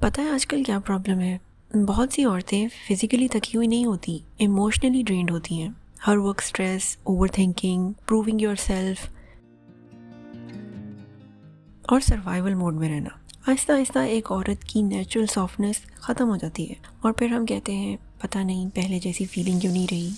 पता है आजकल क्या प्रॉब्लम है। बहुत सी औरतें फिजिकली थकी हुई नहीं होती, इमोशनली ड्रेन्ड होती हैं। Her work stress, over thinking, proving your self और सर्वाइवल मोड में रहना। आहिस्ता आहिस्ता एक औरत की नेचुरल सॉफ्टनेस ख़त्म हो जाती है और फिर हम कहते हैं पता नहीं पहले जैसी फीलिंग क्यों नहीं रही।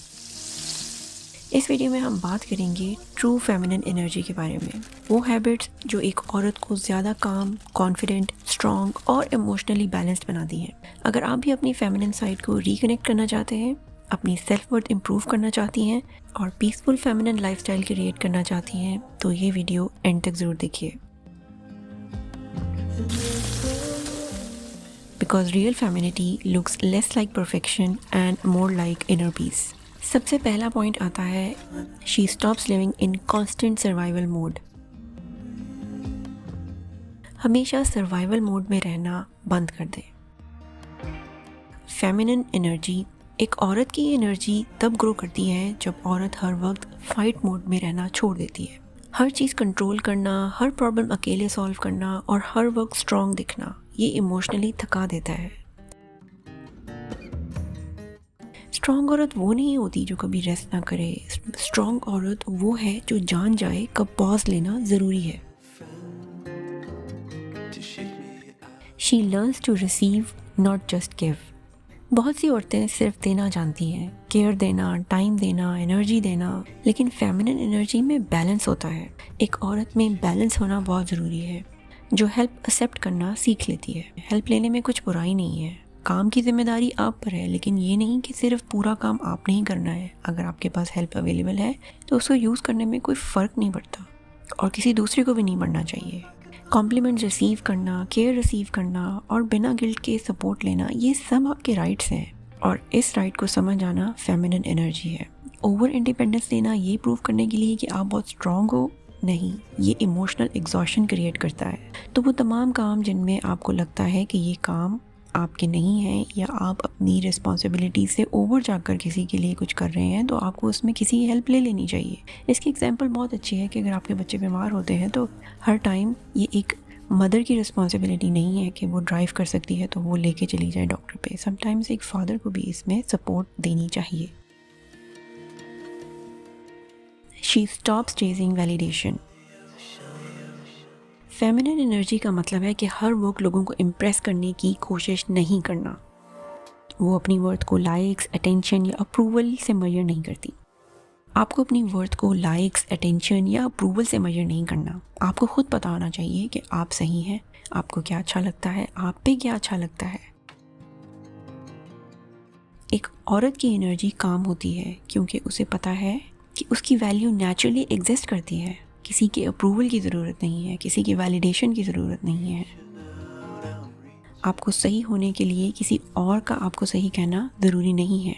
इस वीडियो में हम बात करेंगे ट्रू फेमिनिन एनर्जी के बारे में, वो हैबिट्स जो एक औरत को ज़्यादा काम, कॉन्फिडेंट, स्ट्रॉन्ग और इमोशनली बैलेंस्ड बनाती हैं। अगर आप भी अपनी फेमिनिन साइड को रिकनेक्ट करना चाहते हैं, अपनी सेल्फ वर्थ इम्प्रूव करना चाहती हैं और पीसफुल फेमिनिन लाइफस्टाइल क्रिएट करना चाहती हैं तो ये वीडियो एंड तक ज़रूर देखिए। Because real femininity looks less like perfection and more like inner peace. सबसे पहला पॉइंट आता है she stops living in constant survival mode. हमेशा सर्वाइवल मोड में रहना बंद कर दें। फेमिनिन एनर्जी, एक औरत की एनर्जी तब ग्रो करती है जब औरत हर वक्त फाइट मोड में रहना छोड़ देती है। हर चीज़ कंट्रोल करना, हर प्रॉब्लम अकेले सॉल्व करना और हर वक्त स्ट्रॉन्ग दिखना, ये इमोशनली थका देता है। स्ट्रॉन्ग औरत वो नहीं होती जो कभी रेस्ट ना करे। स्ट्रॉन्ग औरत वो है जो जान जाए कब पॉज लेना ज़रूरी है। She learns to receive not just give. बहुत सी औरतें सिर्फ देना जानती हैं, केयर देना, टाइम देना, एनर्जी देना, लेकिन फेमिनिन एनर्जी में बैलेंस होता है। एक औरत में बैलेंस होना बहुत ज़रूरी है, जो हेल्प एक्सेप्ट करना सीख लेती है। हेल्प लेने में कुछ बुराई नहीं है, काम की जिम्मेदारी आप पर है, लेकिन ये नहीं कि सिर्फ पूरा काम आपने ही करना है। अगर आपके पास हेल्प अवेलेबल है तो उसको यूज़ करने में कोई फ़र्क नहीं पड़ता और किसी दूसरे को भी नहीं पड़ना चाहिए। कॉम्प्लीमेंट रिसीव करना, केयर रिसीव करना और बिना गिल्ट के सपोर्ट लेना, ये सब आपके राइट्स हैं और इस राइट को समझ आना फेमिनिन एनर्जी है। ओवर इंडिपेंडेंस लेना ये प्रूव करने के लिए कि आप बहुत स्ट्रॉन्ग हो, नहीं, ये इमोशनल एग्जॉशन क्रिएट करता है। तो वो तमाम काम जिनमें आपको लगता है कि ये काम आपके नहीं हैं या आप अपनी रिस्पॉन्सिबिलिटी से ओवर जाकर किसी के लिए कुछ कर रहे हैं, तो आपको उसमें किसी की हेल्प ले लेनी चाहिए। इसकी एग्जांपल बहुत अच्छी है कि अगर आपके बच्चे बीमार होते हैं तो हर टाइम ये एक मदर की रिस्पॉन्सिबिलिटी नहीं है कि वो ड्राइव कर सकती है तो वो लेके चली जाए डॉक्टर पे। समटाइम्स एक फादर को भी इसमें सपोर्ट देनी चाहिए। She stops chasing validation. Feminine energy का मतलब है कि हर वक्त लोगों को इम्प्रेस करने की कोशिश नहीं करना। वो अपनी वर्थ को लाइक्स, अटेंशन या अप्रूवल से मेजर नहीं करती। आपको अपनी वर्थ को लाइक्स, अटेंशन या अप्रूवल से मेजर नहीं करना। आपको खुद पता होना चाहिए कि आप सही हैं, आपको क्या अच्छा लगता है, आप पे क्या अच्छा लगता है। एक औरत की एनर्जी काम होती है क्योंकि उसे पता है कि उसकी वैल्यू नेचुरली एग्जिस्ट करती है। किसी के अप्रूवल की ज़रूरत नहीं है, किसी की वैलिडेशन की ज़रूरत नहीं है। आपको सही होने के लिए किसी और का आपको सही कहना ज़रूरी नहीं है।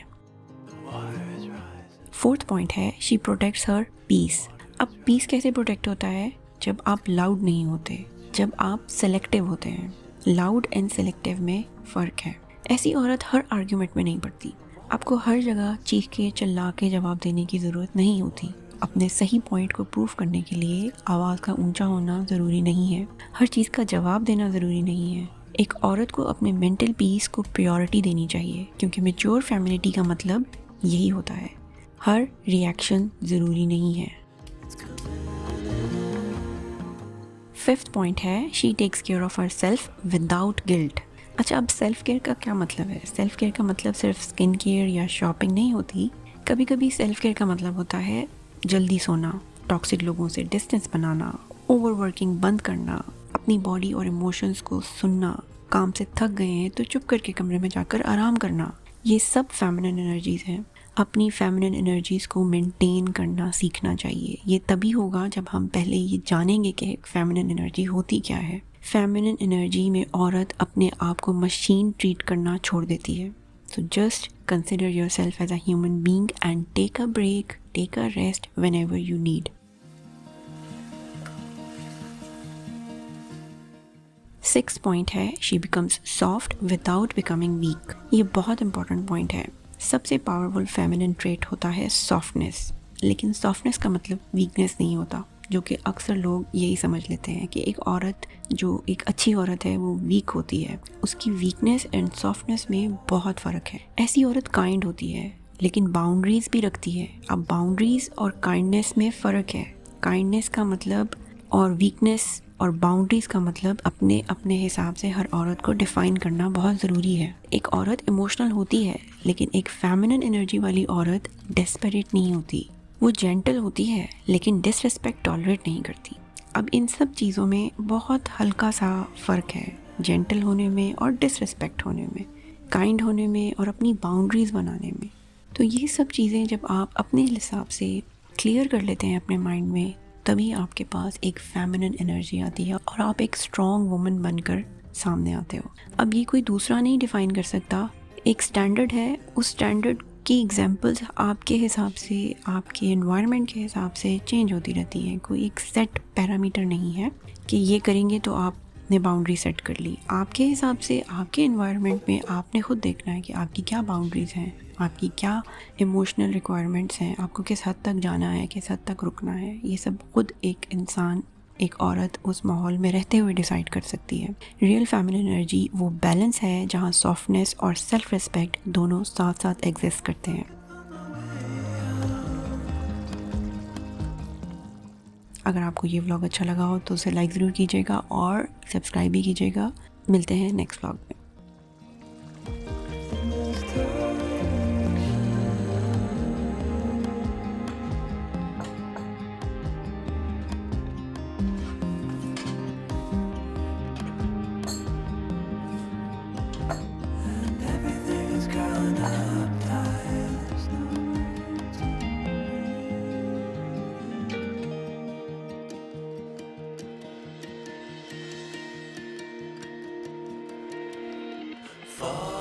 फोर्थ पॉइंट है शी प्रोटेक्ट्स हर पीस। अब पीस कैसे प्रोटेक्ट होता है? जब आप लाउड नहीं होते, जब आप सेलेक्टिव होते हैं। लाउड एंड सेलेक्टिव में फ़र्क है। ऐसी औरत हर आर्ग्यूमेंट में नहीं पड़ती। आपको हर जगह चीख के चिल्ला के जवाब देने की ज़रूरत नहीं होती। अपने सही पॉइंट को प्रूव करने के लिए आवाज़ का ऊंचा होना ज़रूरी नहीं है। हर चीज़ का जवाब देना ज़रूरी नहीं है। एक औरत को अपने मेंटल पीस को प्रायोरिटी देनी चाहिए क्योंकि मैच्योर फेमिनिटी का मतलब यही होता है। हर रिएक्शन ज़रूरी नहीं है। फिफ्थ पॉइंट है she takes care of her self without guilt. अच्छा, अब सेल्फ केयर का क्या मतलब है? सेल्फ केयर का मतलब सिर्फ स्किन केयर या शॉपिंग नहीं होती। कभी कभी सेल्फ केयर का मतलब होता है जल्दी सोना, टॉक्सिक लोगों से डिस्टेंस बनाना, ओवरवर्किंग बंद करना, अपनी बॉडी और इमोशंस को सुनना, काम से थक गए हैं तो चुप करके कमरे में जाकर आराम करना। ये सब फेमिनिन एनर्जीज़ हैं। अपनी फेमिनिन एनर्जीज़ को मेंटेन करना सीखना चाहिए। ये तभी होगा जब हम पहले ये जानेंगे कि फेमिनिन एनर्जी होती क्या है। फेमिनिन एनर्जी में औरत अपने आप को मशीन ट्रीट करना छोड़ देती है। So just consider yourself as a human being and take a break, take a rest whenever you need. Sixth point है she becomes soft without becoming weak. ये बहुत important point है। सबसे powerful feminine trait होता है softness, लेकिन softness का मतलब weakness नहीं होता। जो कि अक्सर लोग यही समझ लेते हैं कि एक औरत जो एक अच्छी औरत है वो वीक होती है। उसकी वीकनेस एंड सॉफ्टनेस में बहुत फ़र्क है। ऐसी औरत काइंड होती है लेकिन बाउंड्रीज़ भी रखती है। अब बाउंड्रीज़ और काइंडनेस में फ़र्क है। काइंडनेस का मतलब और वीकनेस और बाउंड्रीज़ का मतलब अपने अपने हिसाब से हर औरत को डिफ़ाइन करना बहुत ज़रूरी है। एक औरत इमोशनल होती है लेकिन एक फेमिनिन एनर्जी वाली औरत डेस्परेट नहीं होती। वो जेंटल होती है लेकिन डिसरिस्पेक्ट टॉलरेट नहीं करती। अब इन सब चीज़ों में बहुत हल्का सा फ़र्क है, जेंटल होने में और डिसरिस्पेक्ट होने में, काइंड होने में और अपनी बाउंड्रीज़ बनाने में। तो ये सब चीज़ें जब आप अपने हिसाब से क्लियर कर लेते हैं अपने माइंड में, तभी आपके पास एक फेमिनिन एनर्जी आती है और आप एक स्ट्रॉन्ग वुमन बनकर सामने आते हो। अब ये कोई दूसरा नहीं डिफ़ाइन कर सकता। एक स्टैंडर्ड है, उस स्टैंडर्ड की एग्जांपल्स आपके हिसाब से, आपके एनवायरनमेंट के हिसाब से चेंज होती रहती हैं। कोई एक सेट पैरामीटर नहीं है कि ये करेंगे तो आपने बाउंड्री सेट कर ली। आपके हिसाब से, आपके एनवायरनमेंट में आपने खुद देखना है कि आपकी क्या बाउंड्रीज़ हैं, आपकी क्या इमोशनल रिक्वायरमेंट्स हैं, आपको किस हद तक जाना है, किस हद तक रुकना है। ये सब खुद एक इंसान, एक औरत उस माहौल में रहते हुए डिसाइड कर सकती है। रियल फेमिनिन एनर्जी वो बैलेंस है जहाँ सॉफ्टनेस और सेल्फ रिस्पेक्ट दोनों साथ साथ एग्जिस्ट करते हैं। अगर आपको ये व्लॉग अच्छा लगा हो तो उसे लाइक ज़रूर कीजिएगा और सब्सक्राइब भी कीजिएगा। मिलते हैं नेक्स्ट व्लॉग में। Fall